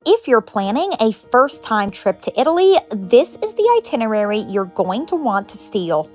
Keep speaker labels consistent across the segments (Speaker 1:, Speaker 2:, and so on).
Speaker 1: If you're planning a first-time trip to Italy, this is the itinerary you're going to want to steal.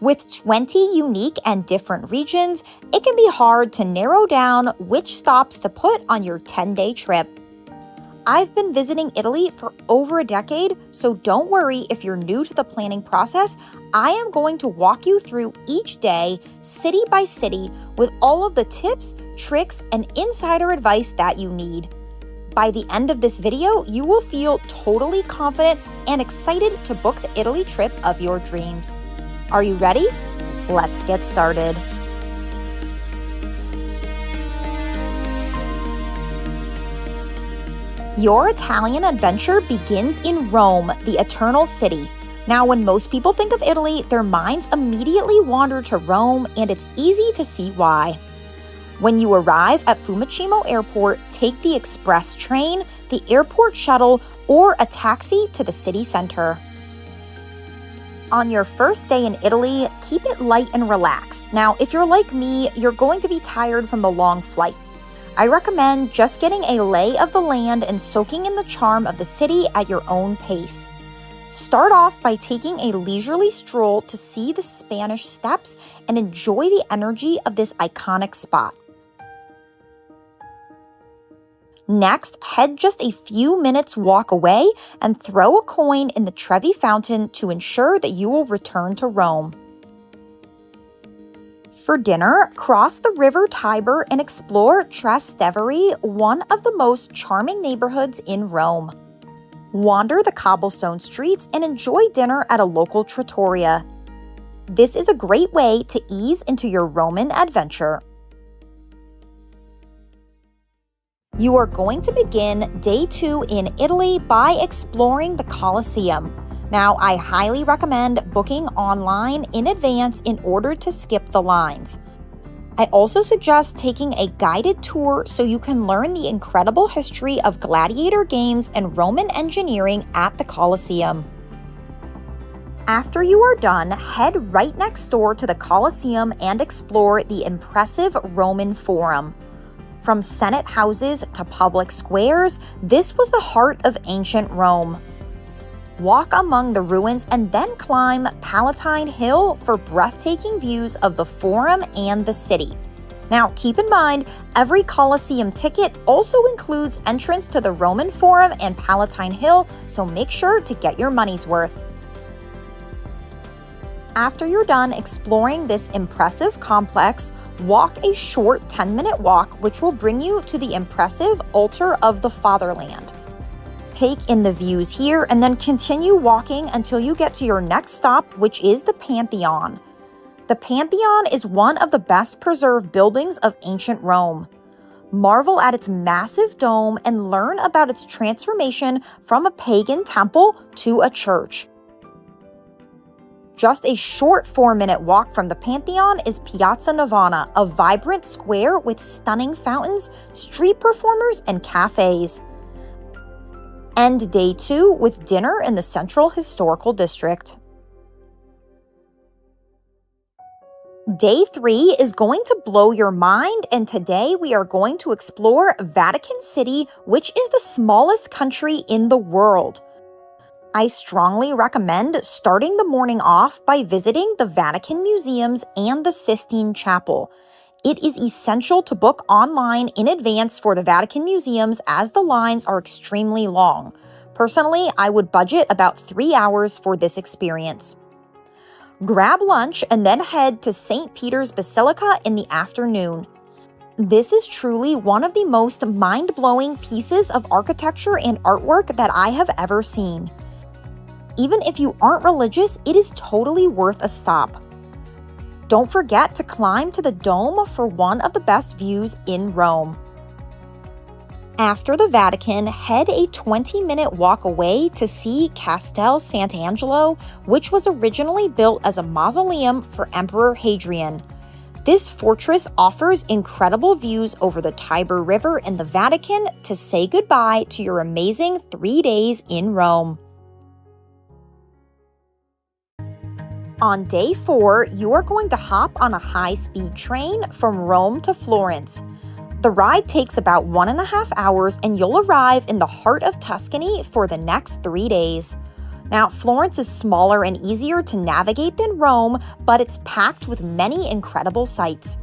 Speaker 1: With 20 unique and different regions, it can be hard to narrow down which stops to put on your 10-day trip. I've been visiting Italy for over a decade, so don't worry if you're new to the planning process. I am going to walk you through each day, city by city, with all of the tips, tricks, and insider advice that you need. By the end of this video, you will feel totally confident and excited to book the Italy trip of your dreams. Are you ready? Let's get started. Your Italian adventure begins in Rome, the Eternal City. Now, when most people think of Italy, their minds immediately wander to Rome, and it's easy to see why. When you arrive at Fiumicino Airport, take the express train, the airport shuttle, or a taxi to the city center. On your first day in Italy, keep it light and relaxed. Now, if you're like me, you're going to be tired from the long flight. I recommend just getting a lay of the land and soaking in the charm of the city at your own pace. Start off by taking a leisurely stroll to see the Spanish Steps and enjoy the energy of this iconic spot. Next, head just a few minutes walk away and throw a coin in the Trevi Fountain to ensure that you will return to Rome. For dinner, cross the River Tiber and explore Trastevere, one of the most charming neighborhoods in Rome. Wander the cobblestone streets and enjoy dinner at a local trattoria. This is a great way to ease into your Roman adventure. You are going to begin day 2 in Italy by exploring the Colosseum. Now, I highly recommend booking online in advance in order to skip the lines. I also suggest taking a guided tour so you can learn the incredible history of gladiator games and Roman engineering at the Colosseum. After you are done, head right next door to the Colosseum and explore the impressive Roman Forum. From Senate houses to public squares, this was the heart of ancient Rome. Walk among the ruins and then climb Palatine Hill for breathtaking views of the Forum and the city. Now, keep in mind, every Colosseum ticket also includes entrance to the Roman Forum and Palatine Hill, so make sure to get your money's worth. After you're done exploring this impressive complex, walk a short 10-minute walk, which will bring you to the impressive Altar of the Fatherland. Take in the views here and then continue walking until you get to your next stop, which is the Pantheon. The Pantheon is one of the best preserved buildings of ancient Rome. Marvel at its massive dome and learn about its transformation from a pagan temple to a church. Just a short 4-minute walk from the Pantheon is Piazza Navona, a vibrant square with stunning fountains, street performers, and cafes. End day 2 with dinner in the Central Historical District. Day 3 is going to blow your mind, and today we are going to explore Vatican City, which is the smallest country in the world. I strongly recommend starting the morning off by visiting the Vatican museums and the Sistine Chapel. It is essential to book online in advance for the Vatican museums as the lines are extremely long. Personally, I would budget about 3 hours for this experience. Grab lunch and then head to St. Peter's Basilica in the afternoon. This is truly one of the most mind-blowing pieces of architecture and artwork that I have ever seen. Even if you aren't religious, it is totally worth a stop. Don't forget to climb to the dome for one of the best views in Rome. After the Vatican, head a 20-minute walk away to see Castel Sant'Angelo, which was originally built as a mausoleum for Emperor Hadrian. This fortress offers incredible views over the Tiber River and the Vatican to say goodbye to your amazing 3 days in Rome. On day 4, you are going to hop on a high-speed train from Rome to Florence. The ride takes about 1.5 hours and you'll arrive in the heart of Tuscany for the next 3 days. Now, Florence is smaller and easier to navigate than Rome, but it's packed with many incredible sights.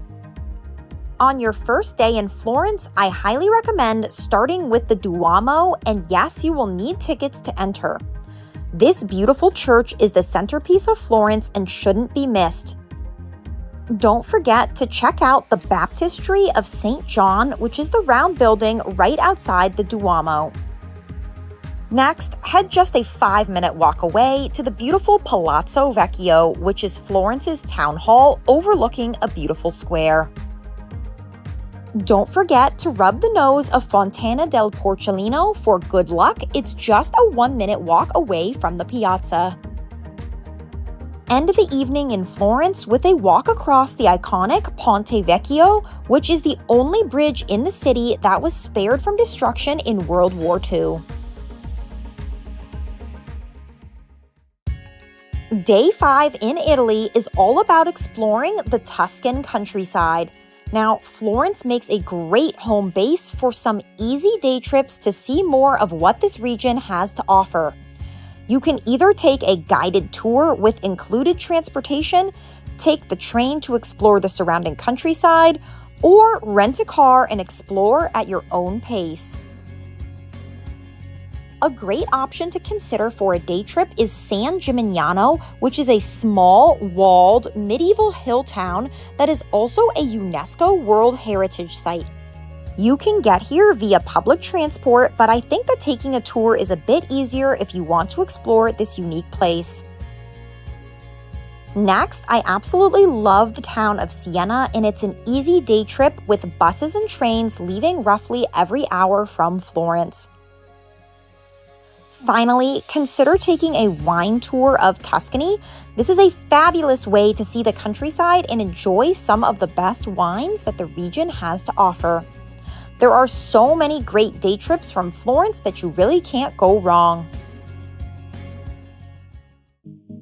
Speaker 1: On your first day in Florence, I highly recommend starting with the Duomo, and yes, you will need tickets to enter. This beautiful church is the centerpiece of Florence and shouldn't be missed. Don't forget to check out the Baptistry of St. John, which is the round building right outside the Duomo. Next, head just a 5-minute walk away to the beautiful Palazzo Vecchio, which is Florence's town hall overlooking a beautiful square. Don't forget to rub the nose of Fontana del Porcellino for good luck. It's just a 1-minute walk away from the piazza. End the evening in Florence with a walk across the iconic Ponte Vecchio, which is the only bridge in the city that was spared from destruction in World War II. Day 5 in Italy is all about exploring the Tuscan countryside. Now, Florence makes a great home base for some easy day trips to see more of what this region has to offer. You can either take a guided tour with included transportation, take the train to explore the surrounding countryside, or rent a car and explore at your own pace. A great option to consider for a day trip is San Gimignano, which is a small, walled, medieval hill town that is also a UNESCO World Heritage Site. You can get here via public transport, but I think that taking a tour is a bit easier if you want to explore this unique place. Next, I absolutely love the town of Siena, and it's an easy day trip with buses and trains leaving roughly every hour from Florence. Finally, consider taking a wine tour of Tuscany. This is a fabulous way to see the countryside and enjoy some of the best wines that the region has to offer. There are so many great day trips from Florence that you really can't go wrong.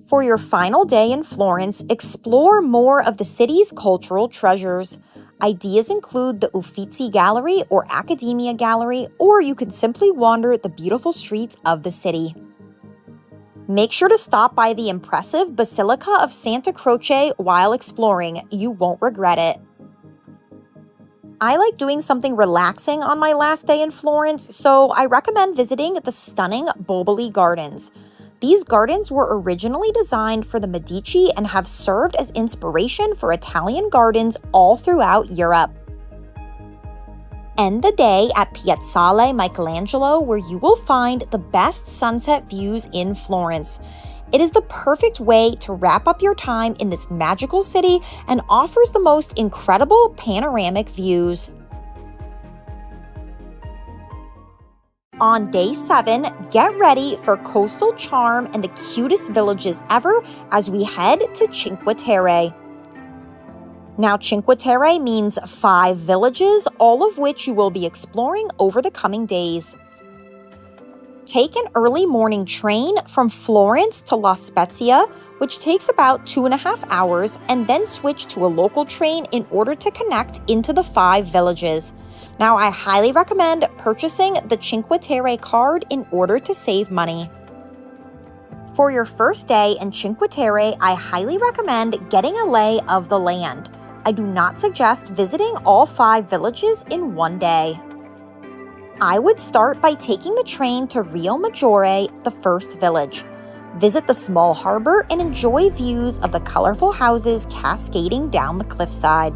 Speaker 1: For your final day in Florence, explore more of the city's cultural treasures. Ideas include the Uffizi Gallery or Accademia Gallery, or you can simply wander the beautiful streets of the city. Make sure to stop by the impressive Basilica of Santa Croce while exploring. You won't regret it. I like doing something relaxing on my last day in Florence, so I recommend visiting the stunning Boboli Gardens. These gardens were originally designed for the Medici and have served as inspiration for Italian gardens all throughout Europe. End the day at Piazzale Michelangelo, where you will find the best sunset views in Florence. It is the perfect way to wrap up your time in this magical city and offers the most incredible panoramic views. On day 7, get ready for coastal charm and the cutest villages ever as we head to Cinque Terre. Now, Cinque Terre means 5 villages, all of which you will be exploring over the coming days. Take an early morning train from Florence to La Spezia, which takes about 2.5 hours, and then switch to a local train in order to connect into the 5 villages. Now, I highly recommend purchasing the Cinque Terre card in order to save money. For your first day in Cinque Terre, I highly recommend getting a lay of the land. I do not suggest visiting all 5 villages in one day. I would start by taking the train to Rio Maggiore, the first village. Visit the small harbor and enjoy views of the colorful houses cascading down the cliffside.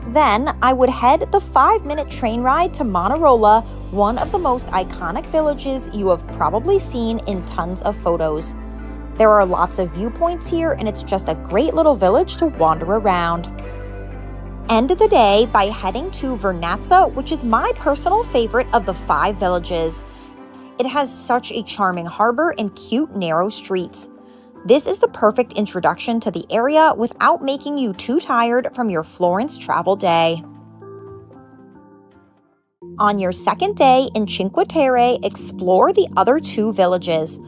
Speaker 1: Then, I would head the 5-minute train ride to Manarola, one of the most iconic villages you have probably seen in tons of photos. There are lots of viewpoints here, and it's just a great little village to wander around. End the day by heading to Vernazza, which is my personal favorite of the 5 villages. It has such a charming harbor and cute narrow streets. This is the perfect introduction to the area without making you too tired from your Florence travel day. On your second day in Cinque Terre, explore the other 2 villages.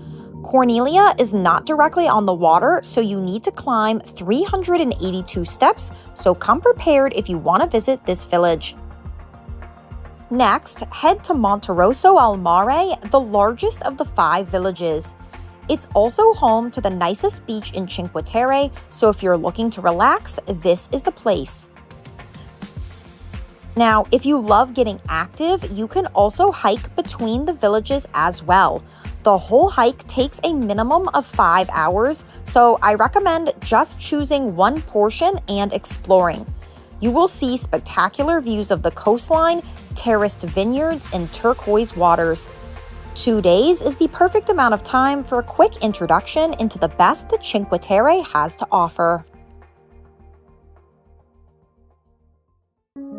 Speaker 1: Cornelia is not directly on the water, so you need to climb 382 steps, so come prepared if you want to visit this village. Next, head to Monterosso al Mare, the largest of the 5 villages. It's also home to the nicest beach in Cinque Terre, so if you're looking to relax, this is the place. Now, if you love getting active, you can also hike between the villages as well. The whole hike takes a minimum of 5 hours, so I recommend just choosing one portion and exploring. You will see spectacular views of the coastline, terraced vineyards, and turquoise waters. 2 days is the perfect amount of time for a quick introduction into the best that Cinque Terre has to offer.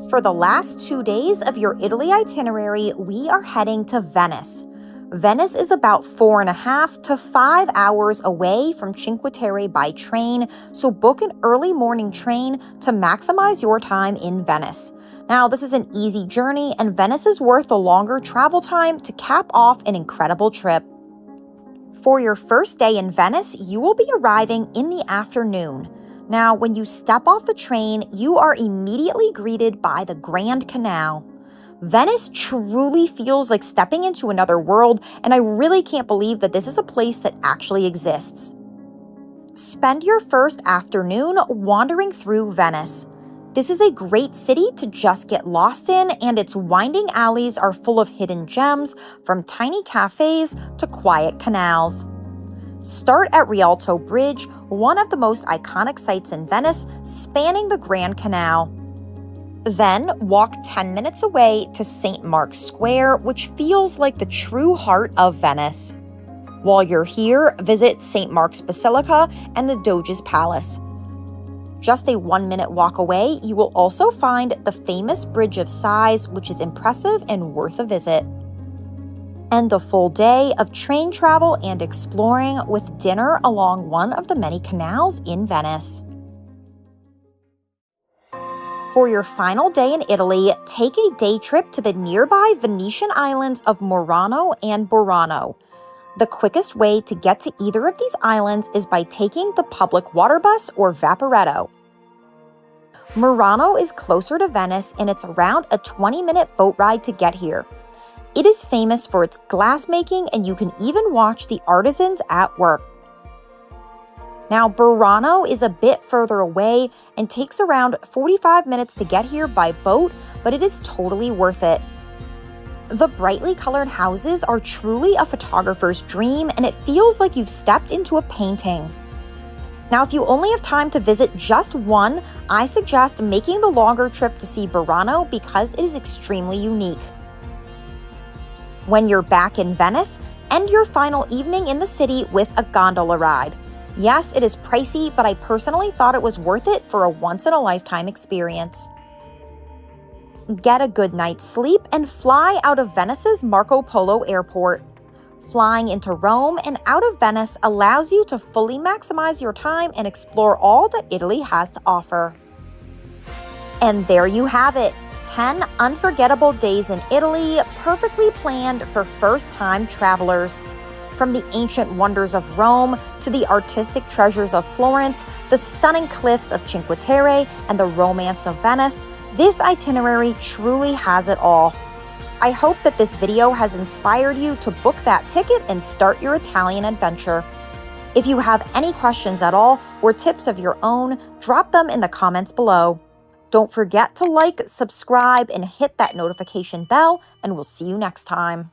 Speaker 1: For the last 2 days of your Italy itinerary, we are heading to Venice. Venice is about 4.5 to 5 hours away from Cinque Terre by train, so book an early morning train to maximize your time in Venice. Now, this is an easy journey, and Venice is worth the longer travel time to cap off an incredible trip. For your first day in Venice, you will be arriving in the afternoon. Now, when you step off the train, you are immediately greeted by the Grand Canal. Venice truly feels like stepping into another world, and I really can't believe that this is a place that actually exists. Spend your first afternoon wandering through Venice. This is a great city to just get lost in, and its winding alleys are full of hidden gems, from tiny cafes to quiet canals. Start at Rialto Bridge, one of the most iconic sites in Venice, spanning the Grand Canal. Then walk 10 minutes away to St. Mark's Square, which feels like the true heart of Venice. While you're here, visit St. Mark's Basilica and the Doge's Palace. Just a 1-minute walk away, you will also find the famous Bridge of Sighs, which is impressive and worth a visit. End a full day of train travel and exploring with dinner along one of the many canals in Venice. For your final day in Italy, take a day trip to the nearby Venetian islands of Murano and Burano. The quickest way to get to either of these islands is by taking the public water bus or Vaporetto. Murano is closer to Venice, and it's around a 20-minute boat ride to get here. It is famous for its glassmaking, and you can even watch the artisans at work. Now, Burano is a bit further away and takes around 45 minutes to get here by boat, but it is totally worth it. The brightly colored houses are truly a photographer's dream, and it feels like you've stepped into a painting. Now, if you only have time to visit just one, I suggest making the longer trip to see Burano because it is extremely unique. When you're back in Venice, end your final evening in the city with a gondola ride. Yes, it is pricey, but I personally thought it was worth it for a once-in-a-lifetime experience. Get a good night's sleep and fly out of Venice's Marco Polo Airport. Flying into Rome and out of Venice allows you to fully maximize your time and explore all that Italy has to offer. And there you have it, 10 unforgettable days in Italy, perfectly planned for first-time travelers. From the ancient wonders of Rome to the artistic treasures of Florence, the stunning cliffs of Cinque Terre, and the romance of Venice, this itinerary truly has it all. I hope that this video has inspired you to book that ticket and start your Italian adventure. If you have any questions at all or tips of your own, drop them in the comments below. Don't forget to like, subscribe, and hit that notification bell, and we'll see you next time.